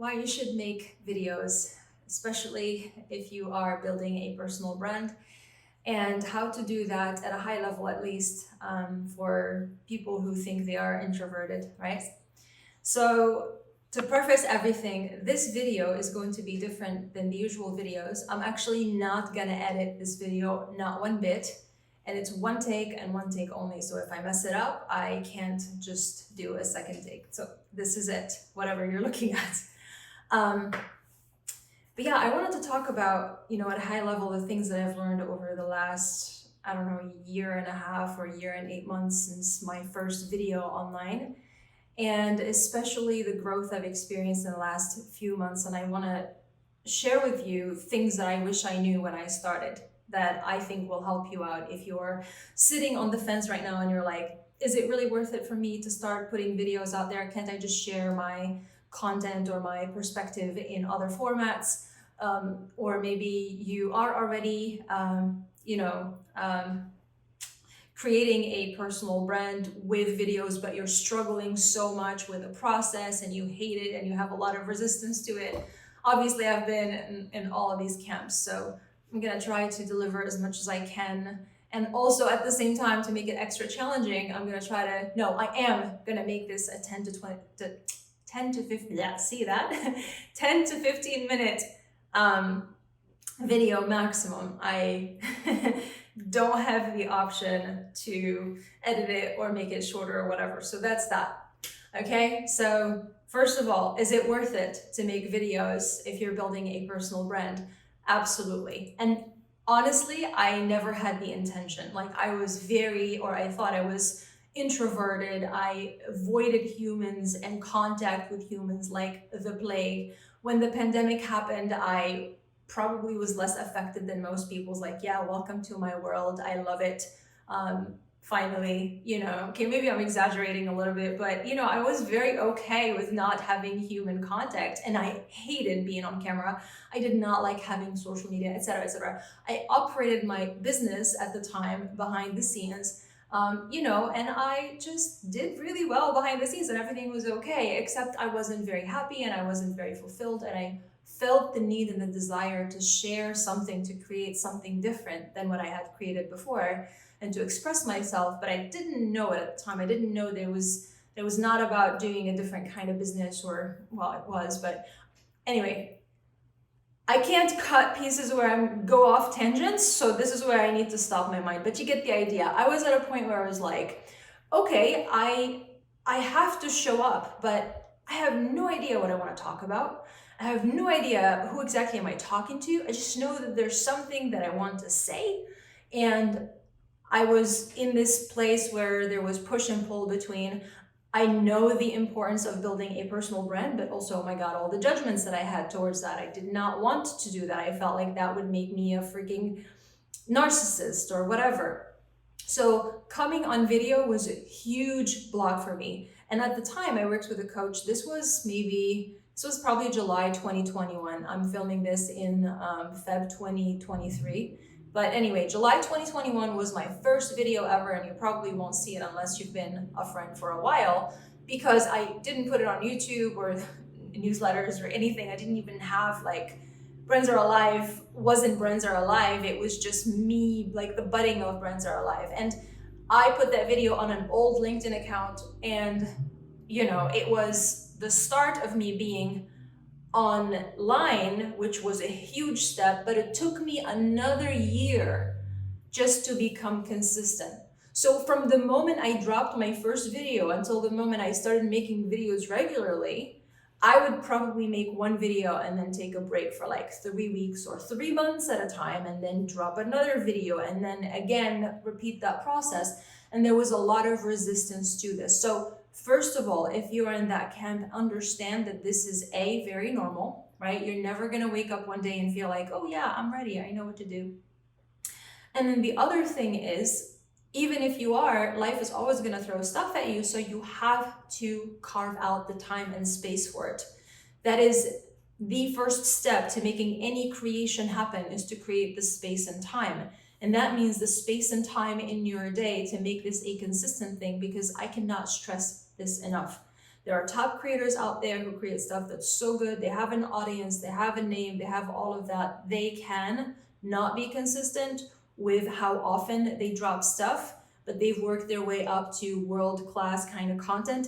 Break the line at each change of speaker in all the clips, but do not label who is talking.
why you should make videos, especially if you are building a personal brand, and how to do that at a high level, at least for people who think they are introverted, right? So to preface everything, this video is going to be different than the usual videos. I'm actually not gonna edit this video, not one bit. And it's one take and one take only. So if I mess it up, I can't just do a second take. So this is it, whatever you're looking at. But yeah, I wanted to talk about, at a high level, the things that I've learned over the last, I don't know, year and a half or year and 8 months since my first video online. And especially the growth I've experienced in the last few months. And I want to share with you things that I wish I knew when I started that I think will help you out if you're sitting on the fence right now and you're like, is it really worth it for me to start putting videos out there? Can't I just share my content or my perspective in other formats? Or maybe you are already, creating a personal brand with videos, but you're struggling so much with the process and you hate it and you have a lot of resistance to it. Obviously, I've been in all of these camps, so I'm gonna try to deliver as much as I can. And also at the same time, to make it extra challenging, I am gonna make this a 10 to 15, yeah, see that? 10 to 15 minute video maximum. I don't have the option to edit it or make it shorter or whatever. So that's that. Okay, so first of all, is it worth it to make videos if you're building a personal brand? Absolutely. And honestly, I never had the intention. Like I thought I was introverted. I avoided humans and contact with humans like the plague. When the pandemic happened, I probably was less affected than most people's like, yeah, welcome to my world. I love it. Finally, okay, maybe I'm exaggerating a little bit, but I was very okay with not having human contact, and I hated being on camera. I did not like having social media, etc., etc. I operated my business at the time behind the scenes, and I just did really well behind the scenes and everything was okay, except I wasn't very happy and I wasn't very fulfilled, and I felt the need and the desire to share something, to create something different than what I had created before and to express myself, but I didn't know it at the time. I didn't know that it was not about doing a different kind of business, or, well, it was, but anyway, I can't cut pieces where I go off tangents, so this is where I need to stop my mind, but you get the idea. I was at a point where I was like, okay, I have to show up, but I have no idea what I want to talk about. I have no idea who exactly am I talking to. I just know that there's something that I want to say, and I was in this place where there was push and pull between, I know the importance of building a personal brand, but also, oh my God, all the judgments that I had towards that. I did not want to do that. I felt like that would make me a freaking narcissist or whatever. So coming on video was a huge block for me. And at the time I worked with a coach. This was probably July 2021. I'm filming this in Feb 2023. But anyway, July 2021 was my first video ever, and you probably won't see it unless you've been a friend for a while, because I didn't put it on YouTube or newsletters or anything. I didn't even have Brands Are Alive wasn't Brands Are Alive. It was just me, like the budding of Brands Are Alive. And I put that video on an old LinkedIn account, and it was the start of me being online, which was a huge step, but it took me another year just to become consistent. So from the moment I dropped my first video until the moment I started making videos regularly, I would probably make one video and then take a break for 3 weeks or 3 months at a time, and then drop another video, and then again repeat that process. And there was a lot of resistance to this. So first of all, if you are in that camp, understand that this is very normal, right? You're never gonna wake up one day and feel like, oh yeah, I'm ready, I know what to do. And then the other thing is, even if you are, life is always gonna throw stuff at you, so you have to carve out the time and space for it. That is the first step to making any creation happen, is to create the space and time. And that means the space and time in your day to make this a consistent thing, because I cannot stress this enough. There are top creators out there who create stuff that's so good. They have an audience, they have a name, they have all of that. They can not be consistent with how often they drop stuff, but they've worked their way up to world-class kind of content.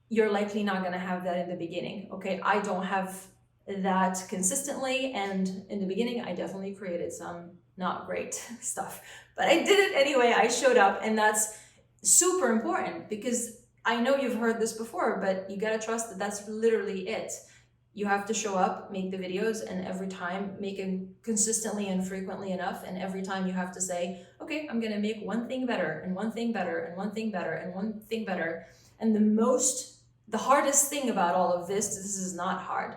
You're likely not going to have that in the beginning. Okay, I don't have that consistently, and in the beginning I definitely created some not great stuff, but I did it anyway. I showed up, and that's super important, because I know you've heard this before, but you gotta trust that that's literally it. You have to show up, make the videos, and every time make them consistently and frequently enough, and every time you have to say, okay, I'm gonna make one thing better, and one thing better, and one thing better, and one thing better. And the hardest thing about all of this is not hard.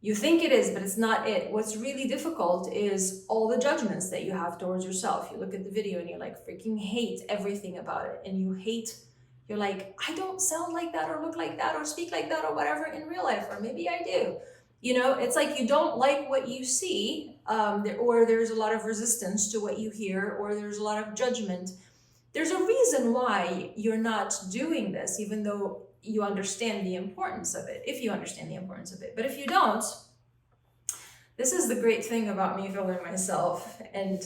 You think it is, but it's not it. What's really difficult is all the judgments that you have towards yourself. You look at the video and you like freaking hate everything about it, and you're like, I don't sound like that, or look like that, or speak like that, or whatever in real life, or maybe I do. You know, it's like you don't like what you see, or there's a lot of resistance to what you hear, or there's a lot of judgment. There's a reason why you're not doing this, even though you understand the importance of it, if you understand the importance of it. But if you don't, this is the great thing about me filming myself and,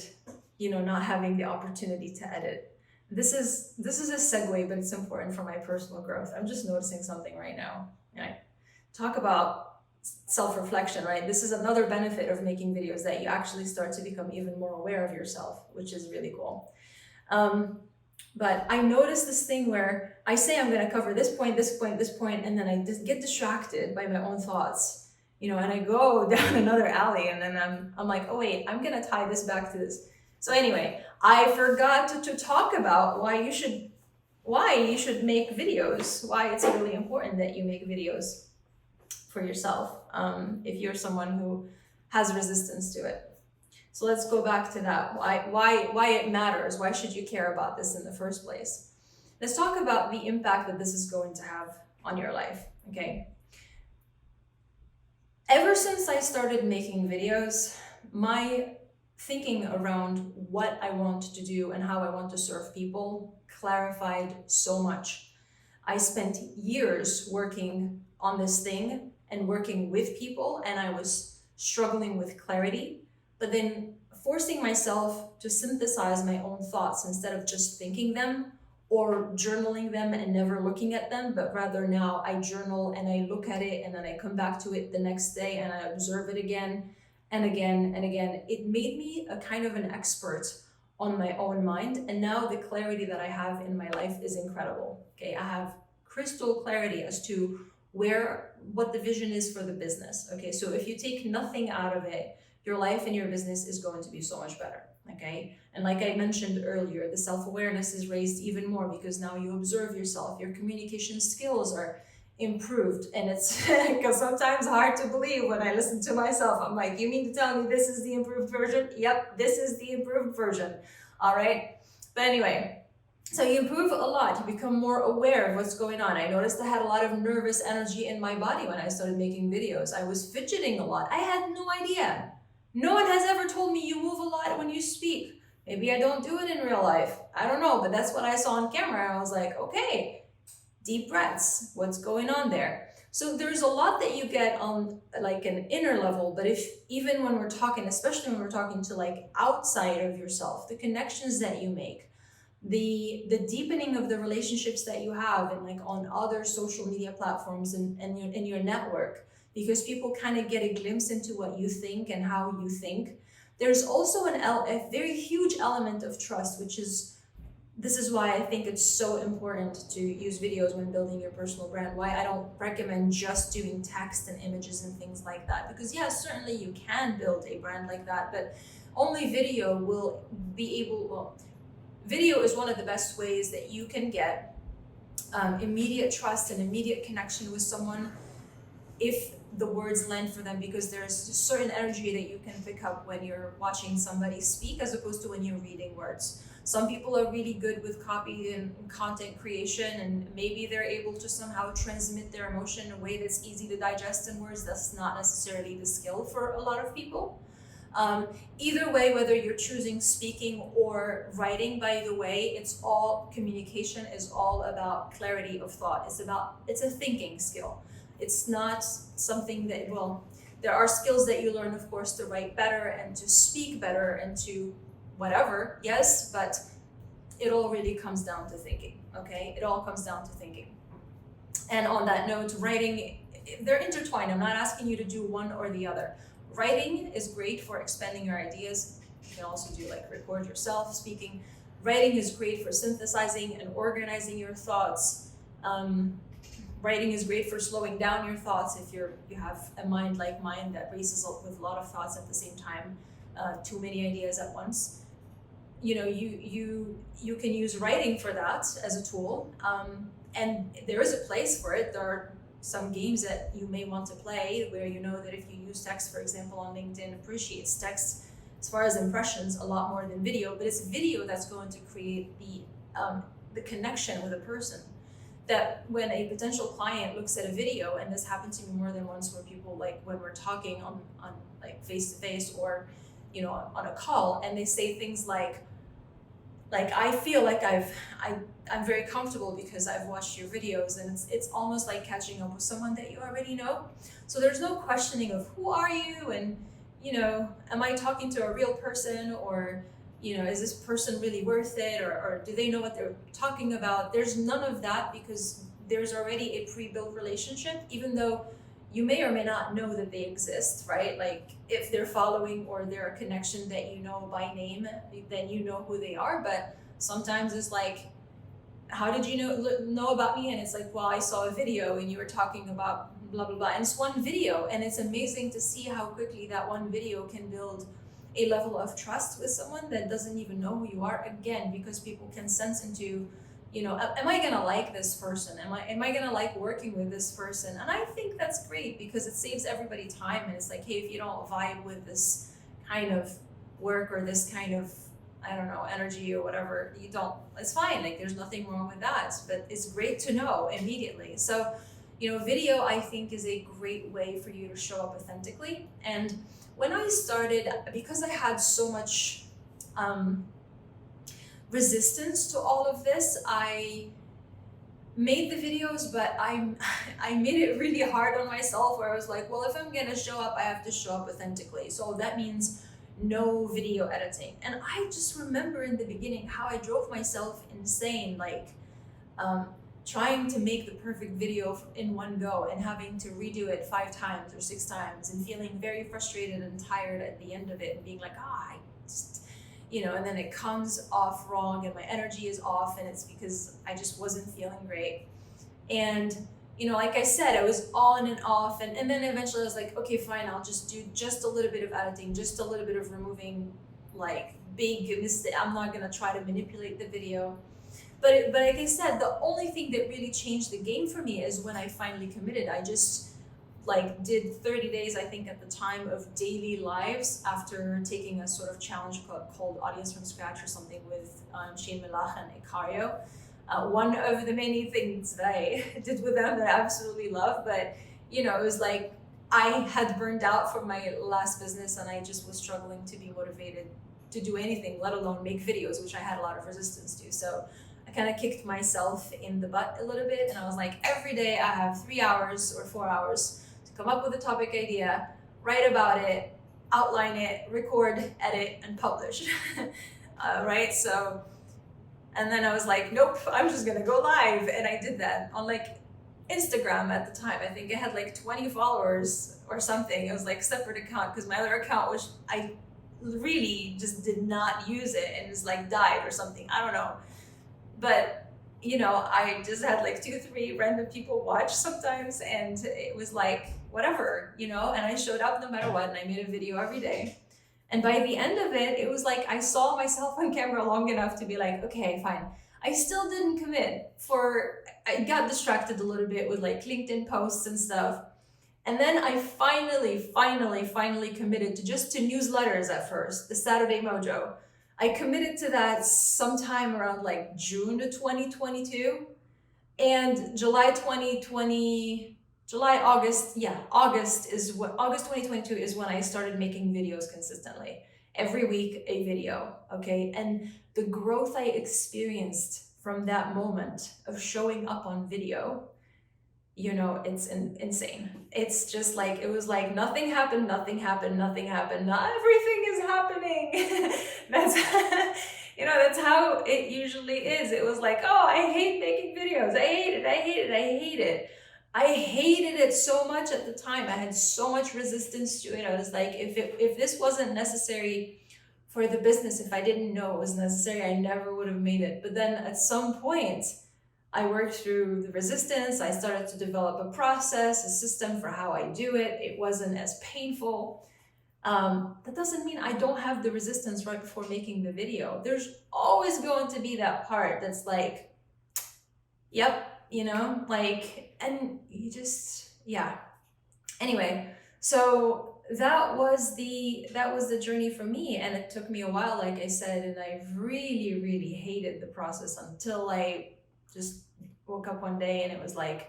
you know, not having the opportunity to edit. This is a segue, but it's important for my personal growth. I'm just noticing something right now. Right? Talk about self-reflection, right? This is another benefit of making videos, that you actually start to become even more aware of yourself, which is really cool. But I noticed this thing where I say I'm going to cover this point, this point, this point, and then I just get distracted by my own thoughts, you know, and I go down another alley, and then I'm like, oh wait, I'm going to tie this back to this. So anyway, I forgot to talk about why you should make videos, why it's really important that you make videos for yourself, if you're someone who has resistance to it. So let's go back to that. Why it matters. Why should you care about this in the first place? Let's talk about the impact that this is going to have on your life, okay? Ever since I started making videos, my thinking around what I want to do and how I want to serve people clarified so much. I spent years working on this thing and working with people, and I was struggling with clarity, but then forcing myself to synthesize my own thoughts instead of just thinking them or journaling them and never looking at them, but rather now I journal and I look at it, and then I come back to it the next day and I observe it again and again and again. It made me a kind of an expert on my own mind, and now the clarity that I have in my life is incredible. Okay, I have crystal clarity as to what the vision is for the business. Okay, so if you take nothing out of it, your life and your business is going to be so much better. Okay, and like I mentioned earlier, the self-awareness is raised even more because now you observe yourself. Your communication skills are improved, and it's because sometimes hard to believe when I listen to myself. I'm like, you mean to tell me this is the improved version? Yep, this is the improved version. All right, but anyway, so you improve a lot. You become more aware of what's going on. I noticed I had a lot of nervous energy in my body when I started making videos. I was fidgeting a lot. I had no idea. No one has ever told me you move a lot when you speak. Maybe I don't do it in real life. I don't know, but that's what I saw on camera. I was like, okay, deep breaths. What's going on there? So there's a lot that you get on like an inner level, but even when we're talking, especially when we're talking to like outside of yourself, the connections that you make, the deepening of the relationships that you have and like on other social media platforms and in your network, because people kind of get a glimpse into what you think and how you think. There's also a very huge element of trust, this is why I think it's so important to use videos when building your personal brand. Why I don't recommend just doing text and images and things like that. Because yeah, certainly you can build a brand like that, but only video will be able, video is one of the best ways that you can get immediate trust and immediate connection with someone if the words land for them, because there's a certain energy that you can pick up when you're watching somebody speak as opposed to when you're reading words. Some people are really good with copy and content creation, and maybe they're able to somehow transmit their emotion in a way that's easy to digest in words. That's not necessarily the skill for a lot of people. Either way, whether you're choosing speaking or writing, by the way, it's all communication is all about clarity of thought. It's a thinking skill. It's not something that, well, there are skills that you learn, of course, to write better and to speak better and to whatever, yes, but it all really comes down to thinking, okay? It all comes down to thinking. And on that note, writing, they're intertwined. I'm not asking you to do one or the other. Writing is great for expanding your ideas. You can also do like record yourself speaking. Writing is great for synthesizing and organizing your thoughts. Writing is great for slowing down your thoughts if you have a mind like mine that races with a lot of thoughts at the same time, too many ideas at once. You know, you can use writing for that as a tool, and there is a place for it. There are some games that you may want to play where you know that if you use text, for example, on LinkedIn, appreciates text as far as impressions a lot more than video, but it's video that's going to create the connection with a person. That when a potential client looks at a video, and this happened to me more than once, where people, like when we're talking on like face to face or, you know, on a call, and they say things like I feel like I'm very comfortable because I've watched your videos, and it's almost like catching up with someone that you already know. So there's no questioning of who are you, and, you know, am I talking to a real person, or, you know, is this person really worth it, or do they know what they're talking about? There's none of that, because there's already a pre-built relationship, even though you may or may not know that they exist, right? Like if they're following or they're a connection that you know by name, then you know who they are. But sometimes it's like, how did you know about me? And it's like, well, I saw a video and you were talking about blah, blah, blah. And it's one video, and it's amazing to see how quickly that one video can build a level of trust with someone that doesn't even know who you are. Again, because people can sense into, you know, am I gonna like this person? Am I gonna like working with this person? And I think that's great, because it saves everybody time. And it's like, hey, if you don't vibe with this kind of work or this kind of, I don't know, energy or whatever, you don't, it's fine. Like there's nothing wrong with that, but it's great to know immediately. So, you know, video, I think, is a great way for you to show up authentically. And when I started, because I had so much resistance to all of this, I made the videos, but I made it really hard on myself, where I was like, well, if I'm gonna show up, I have to show up authentically. So that means no video editing. And I just remember in the beginning how I drove myself insane, like trying to make the perfect video in one go and having to redo it 5 times or 6 times and feeling very frustrated and tired at the end of it and being like, I just, you know, and then it comes off wrong and my energy is off, and it's because I just wasn't feeling great. And, you know, like I said, I was on and off, and then eventually I was like, okay, fine, I'll just do just a little bit of editing, just a little bit of removing like big mistakes. I'm not gonna try to manipulate the video. But like I said, the only thing that really changed the game for me is when I finally committed. I just like did 30 days, I think at the time, of daily lives after taking a sort of challenge called Audience from Scratch or something with Shane Melach and Ikario. One of the many things that I did with them that I absolutely love, but you know, it was like I had burned out from my last business, and I just was struggling to be motivated to do anything, let alone make videos, which I had a lot of resistance to. So I kind of kicked myself in the butt a little bit, and I was like, every day I have 3 hours or 4 hours to come up with a topic idea, write about it, outline it, record, edit, and publish. Right? So, and then I was like, nope, I'm just gonna go live. And I did that on like Instagram at the time. I think I had like 20 followers or something. It was like a separate account, because my other account, which I really just did not use it, and it's like died or something. I don't know. But, you know, I just had like 2 or 3 random people watch sometimes, and it was like, whatever, you know, and I showed up no matter what, and I made a video every day. And by the end of it, it was like I saw myself on camera long enough to be like, okay, fine. I still didn't commit I got distracted a little bit with like LinkedIn posts and stuff. And then I finally committed to just 2 newsletters at first, the Saturday Mojo. I committed to that sometime around like June of 2022, and July 2020, July, August, yeah, August 2022 is when I started making videos consistently. Every week, a video, okay? And the growth I experienced from that moment of showing up on video, you know, it's insane. It's just like, it was like nothing happened, nothing happened, nothing happened, not everything is happening. That's, you know, that's how it usually is. It was like, oh, I hate making videos. I hate it, I hate it, I hate it. I hated it so much at the time. I had so much resistance to it. I was like, if this wasn't necessary for the business, if I didn't know it was necessary, I never would have made it. But then at some point, I worked through the resistance. I started to develop a process, a system for how I do it. It wasn't as painful. That doesn't mean I don't have the resistance right before making the video. There's always going to be that part that's like, yep, you know, like, and you just, yeah. Anyway, so that was the journey for me, and it took me a while, like I said, and I really, really hated the process until I just woke up one day and it was like,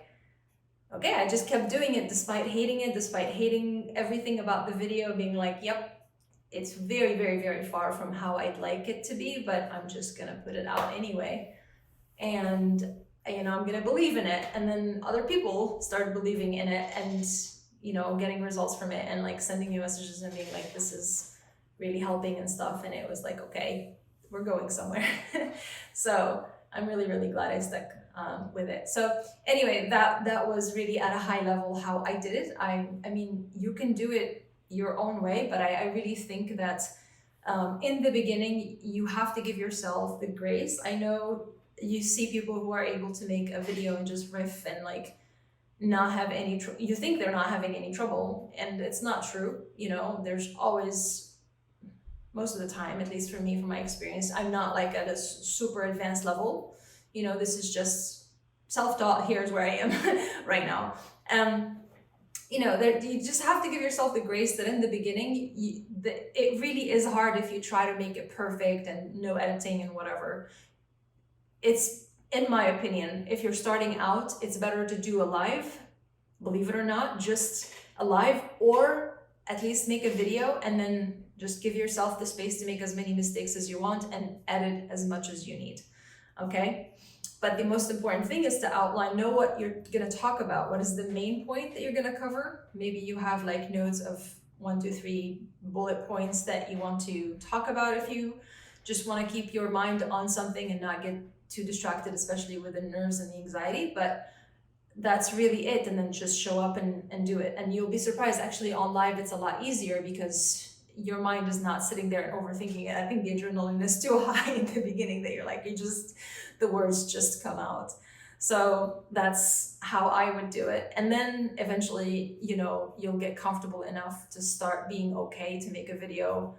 okay, I just kept doing it despite hating everything about the video, being like, yep, it's very, very, very far from how I'd like it to be, but I'm just gonna put it out anyway. And, you know, I'm gonna believe in it. And then other people started believing in it and, you know, getting results from it and like sending me messages and being like, this is really helping and stuff. And it was like, okay, we're going somewhere. So I'm really, really glad I stuck with it. So anyway, that was really at a high level how I did it. I mean, you can do it your own way, but I really think that in the beginning, you have to give yourself the grace. I know you see people who are able to make a video and just riff and like not have any you think they're not having any trouble, and it's not true. You know, there's always, most of the time, at least for me, from my experience, I'm not like at a super advanced level. You know, this is just self-taught. Here's where I am right now. You know, you just have to give yourself the grace that in the beginning, it really is hard if you try to make it perfect and no editing and whatever. It's, in my opinion, if you're starting out, it's better to do a live, believe it or not, just a live, or at least make a video and then just give yourself the space to make as many mistakes as you want and edit as much as you need, okay? But the most important thing is to outline, know what you're gonna talk about. What is the main point that you're gonna cover? Maybe you have like notes of 1, 2, 3 bullet points that you want to talk about if you just wanna keep your mind on something and not get too distracted, especially with the nerves and the anxiety. But that's really it, and then just show up and do it. And you'll be surprised, actually on live it's a lot easier because your mind is not sitting there and overthinking it. I think the adrenaline is too high in the beginning that you're like, the words just come out. So that's how I would do it. And then eventually, you know, you'll get comfortable enough to start being okay to make a video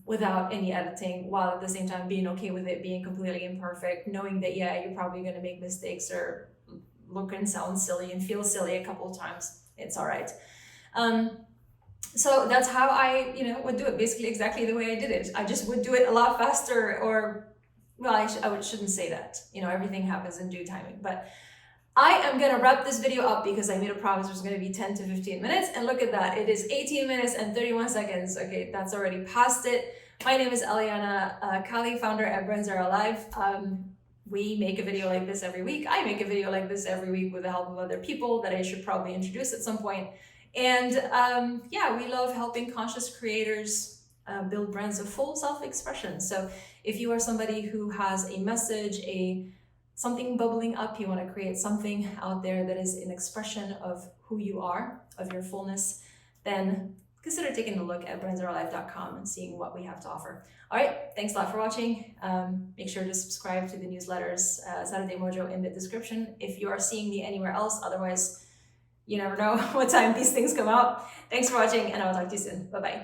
without any editing, while at the same time being okay with it being completely imperfect, knowing that, yeah, you're probably going to make mistakes or look and sound silly and feel silly a couple of times. It's all right. So that's how I, you know, would do it, basically exactly the way I did it. I just would do it a lot faster, or, well, I shouldn't say that. You know, everything happens in due timing. But I am going to wrap this video up because I made a promise it was going to be 10 to 15 minutes. And look at that. It is 18 minutes and 31 seconds. Okay, that's already past it. My name is Eliana Kali, founder at Brands Are Alive. We make a video like this every week. I make a video like this every week with the help of other people that I should probably introduce at some point. And yeah, we love helping conscious creators build brands of full self-expression. So if you are somebody who has a message, something bubbling up, you want to create something out there that is an expression of who you are, of your fullness, then consider taking a look at brandsarealive.com and seeing what we have to offer. All right, thanks a lot for watching. Make sure to subscribe to the newsletters, Saturday Mojo, in the description if you are seeing me anywhere else. Otherwise, you never know what time these things come out. Thanks for watching, and I'll talk to you soon. Bye-bye.